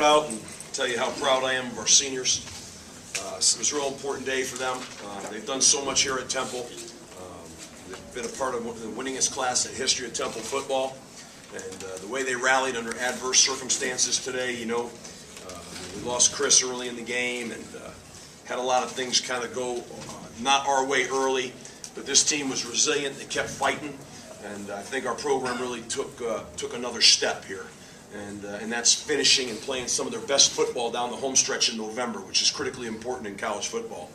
start out and tell you how proud I am of our seniors. It was a real important day for them. They've done so much here at Temple. They've been a part of the winningest class in the history of Temple football. And the way they rallied under adverse circumstances today, we lost Chris early in the game and had a lot of things kind of go not our way early. But this team was resilient. They kept fighting. And I think our program really took another step here. And that's finishing and playing some of their best football down the home stretch in November, which is critically important in college football.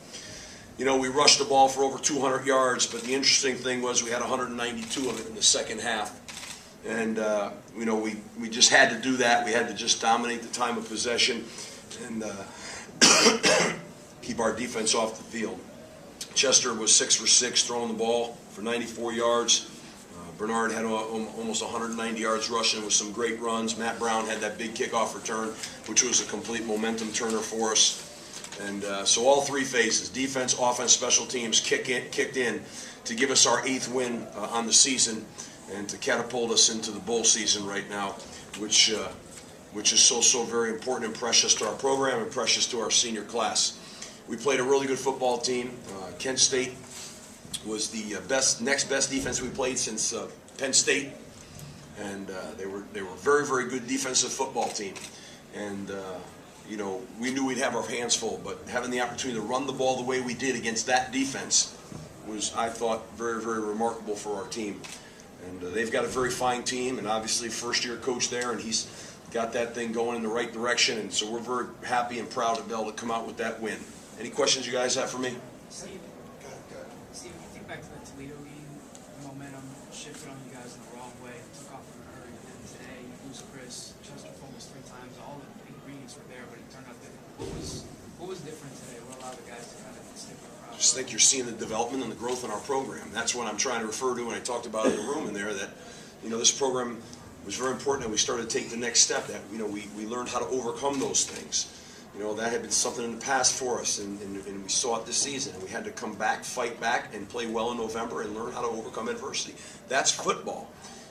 We rushed the ball for over 200 yards, but the interesting thing was we had 192 of it in the second half. And, we just had to do that. We had to just dominate the time of possession and keep our defense off the field. Chester was 6 for 6 throwing the ball for 94 yards. Bernard had almost 190 yards rushing with some great runs. Matt Brown had that big kickoff return, which was a complete momentum turner for us. And so all three phases, defense, offense, special teams, kicked in to give us our 8th win on the season and to catapult us into the bowl season right now, which is so very important and precious to our program and precious to our senior class. We played a really good football team. Kent State was the next best defense we played since Penn State, and they were very good defensive football team. And we knew we'd have our hands full, but having the opportunity to run the ball the way we did against that defense was, I thought, very remarkable for our team. And they've got a very fine team, and obviously first-year coach there, and he's got that thing going in the right direction. And so we're very happy and proud to be able to come out with that win. Any questions you guys have for me? Steve, if you think back to the Toledo game, the momentum shifted on you guys in the wrong way. Took off in a hurry. And then today, you lose Chris, Chester almost 3 times. All the ingredients were there, but it turned out different. What was different today? What allowed the guys to kind of stick with the process? I just think you're seeing the development and the growth in our program. That's what I'm trying to refer to when I talked about in the room in there, that this program was very important, and we started to take the next step. That we learned how to overcome those things. That had been something in the past for us, and we saw it this season. And we had to come back, fight back, and play well in November and learn how to overcome adversity. That's football.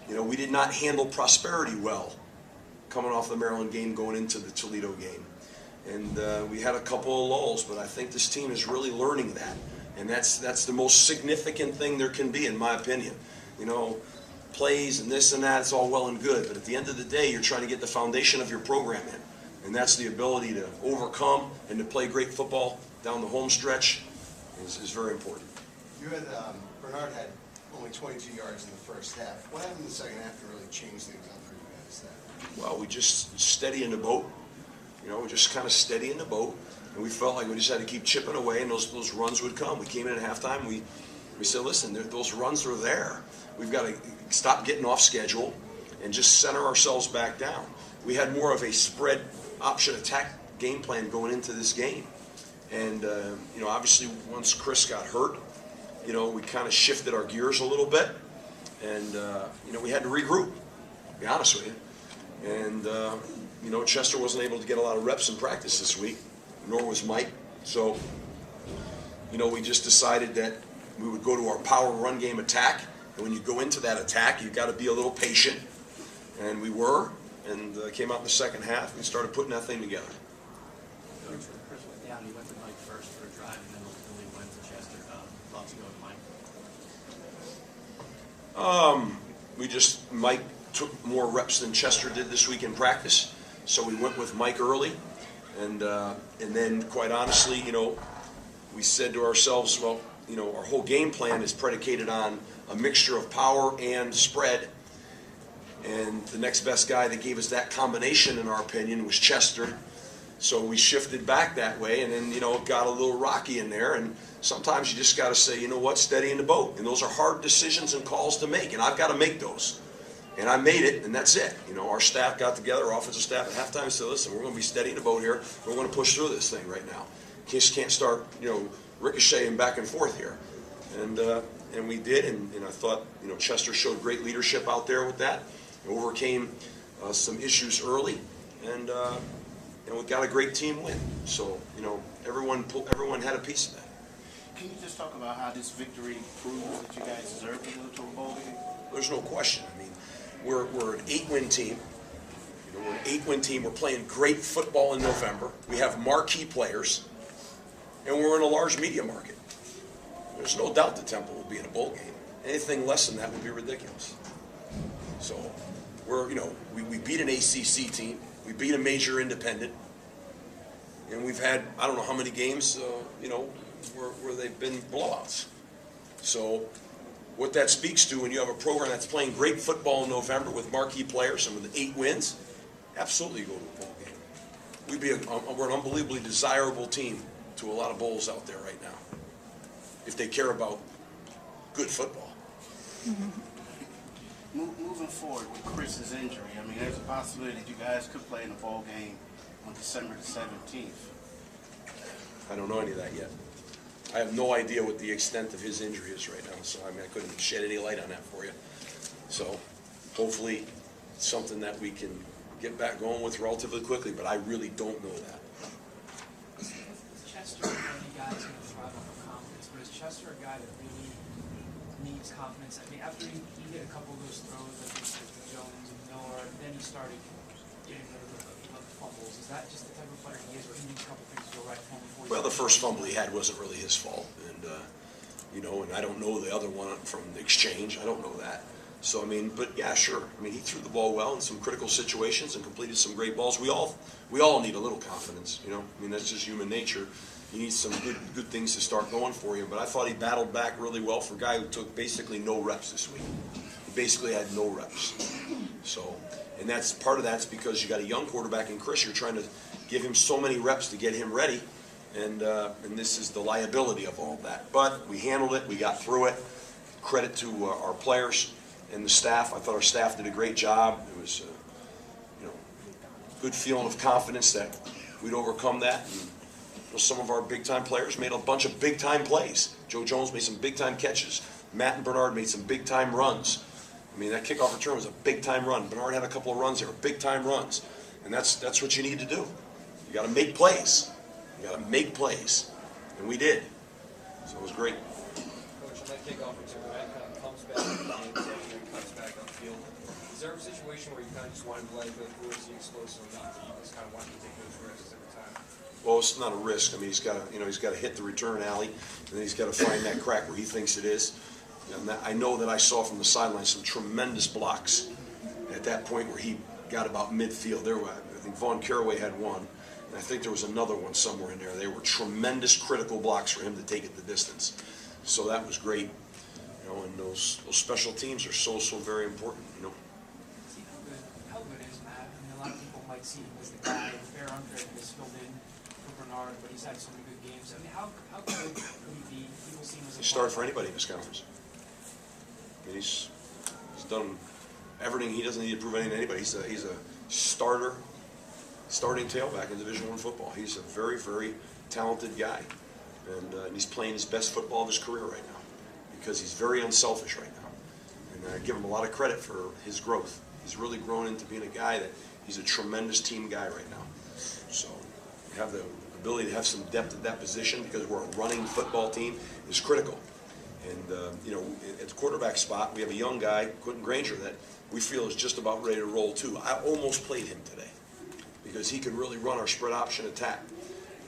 We did not handle prosperity well coming off the Maryland game, going into the Toledo game. And we had a couple of lulls, but I think this team is really learning that. And that's the most significant thing there can be, in my opinion. Plays and this and that, it's all well and good. But at the end of the day, you're trying to get the foundation of your program in. And that's the ability to overcome and to play great football down the home stretch is very important. You had, Bernard had only 22 yards in the first half. What happened in the second half to really change things up for you guys then? Well, we just steady in the boat. We just kind of steady in the boat. And we felt like we just had to keep chipping away, and those runs would come. We came in at halftime. We said, listen, those runs are there. We've got to stop getting off schedule and just center ourselves back down. We had more of a spread option attack game plan going into this game. And, obviously once Chris got hurt, we kind of shifted our gears a little bit. And, we had to regroup, to be honest with you. And, Chester wasn't able to get a lot of reps in practice this week, nor was Mike. So, we just decided that we would go to our power run game attack. And when you go into that attack, you've got to be a little patient. And we were. And came out in the second half and started putting that thing together. Coach, when Chris went down, he went to Mike first for a drive, and then ultimately went to Chester. Thoughts go to Mike? Mike took more reps than Chester did this week in practice, so we went with Mike early, and then quite honestly, we said to ourselves, well, our whole game plan is predicated on a mixture of power and spread. And the next best guy that gave us that combination, in our opinion, was Chester. So we shifted back that way, and then, it got a little rocky in there. And sometimes you just got to say, steady in the boat. And those are hard decisions and calls to make, and I've got to make those. And I made it, and that's it. Our staff got together, our offensive staff at halftime, and said, listen, we're going to be steady in the boat here. We're going to push through this thing right now. Just can't start, ricocheting back and forth here. And we did, and I thought, Chester showed great leadership out there with that. Overcame some issues early, and we got a great team win. So everyone had a piece of that. Can you just talk about how this victory proves that you guys deserve to go to a bowl game? There's no question. I mean, we're an 8-win team. And we're an 8-win team. We're playing great football in November. We have marquee players, and we're in a large media market. There's no doubt the Temple will be in a bowl game. Anything less than that would be ridiculous. So we're, we beat an ACC team. We beat a major independent. And we've had, I don't know how many games, where they've been blowouts. So what that speaks to, when you have a program that's playing great football in November with marquee players and with 8 wins, absolutely go to a bowl game. We're an unbelievably desirable team to a lot of bowls out there right now, if they care about good football. Moving forward with Chris's injury, I mean, there's a possibility that you guys could play in a bowl game on December the 17th. I don't know any of that yet. I have no idea what the extent of his injury is right now, so I couldn't shed any light on that for you. So hopefully it's something that we can get back going with relatively quickly, but I really don't know that. Chester, one of the guys going to thrive off of confidence, but is Chester a guy that really needs confidence? I mean, after he hit a couple of those throws, like with Jones and Miller, then he started getting rid of the fumbles. Is that just the type of player he is, where he needs a couple things to go right for him before he... Well, the first fumble he had wasn't really his fault, and and I don't know the other one from the exchange. I don't know that. So but yeah, sure. He threw the ball well in some critical situations and completed some great balls. We all need a little confidence, that's just human nature. You need some good things to start going for you. But I thought he battled back really well for a guy who took basically no reps this week. He basically had no reps. So, and that's part of that's because you got a young quarterback in Chris. You're trying to give him so many reps to get him ready, and this is the liability of all that. But we handled it. We got through it. Credit to our players and the staff. I thought our staff did a great job. It was, good feeling of confidence that we'd overcome that. And some of our big-time players made a bunch of big-time plays. Joe Jones made some big-time catches. Matt and Bernard made some big-time runs. That kickoff return was a big-time run. Bernard had a couple of runs there, big-time runs. And that's what you need to do. You got to make plays. You got to make plays. And we did. So it was great. Coach, on that kickoff return, Matt kind of comes back in the game, and comes back on the field. Is there a situation where you kind of just wanted to let it go through, or is he explosive enough that you just kind of wanted to take those risks every time? Well, it's not a risk. He's got to hit the return alley, and then he's got to find that crack where he thinks it is. And I know that I saw from the sideline some tremendous blocks at that point where he got about midfield. I think Vaughn Caraway had one, and I think there was another one somewhere in there. They were tremendous critical blocks for him to take it the distance. So that was great. And those special teams are so very important. See, how good is Matt? A lot of people might see him as the guy, the fair unfair that has filled in for Bernard, but he's had so many good games. How good could he be? People see him as a... He started for anybody in this conference. He's done everything. He doesn't need to prove anything to anybody. He's a starting tailback in Division I football. He's a very talented guy, and he's playing his best football of his career right now because he's very unselfish right now. And I give him a lot of credit for his growth. He's really grown into being a guy that he's a tremendous team guy right now. So have the ability to have some depth at that position because we're a running football team is critical. And, at the quarterback spot, we have a young guy, Quentin Granger, that we feel is just about ready to roll, too. I almost played him today because he can really run our spread option attack.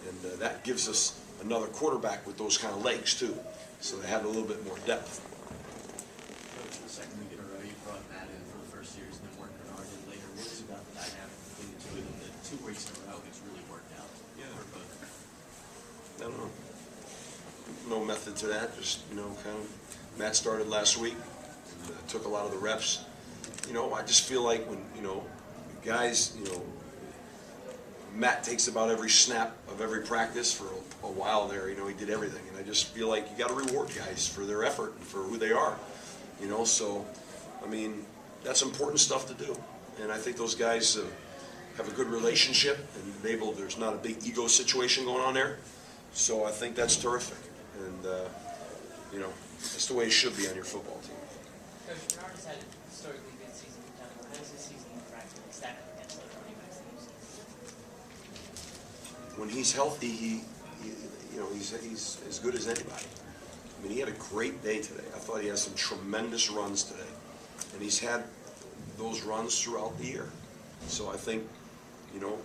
And that gives us another quarterback with those kind of legs, too. So they have a little bit more depth. The second week in a row, you brought Matt in for the first series and then worked Bernard in later. What is it about the dynamic between the two of them that 2 weeks in a row it's really worked out? Yeah. For both? I don't know. No method to that. Just, kind of. Matt started last week and took a lot of the reps. I just feel like when, guys, Matt takes about every snap of every practice for a while there. He did everything. And I just feel like you got to reward guys for their effort and for who they are. So, that's important stuff to do. And I think those guys have a good relationship and there's not a big ego situation going on there. So I think that's terrific. And, that's the way it should be on your football team. Coach, Bernard has had a historically good season in general. How does this season interact with stack up against other running backs that you've seen? When he's healthy, he's as good as anybody. He had a great day today. I thought he had some tremendous runs today. And he's had those runs throughout the year. So I think, you know,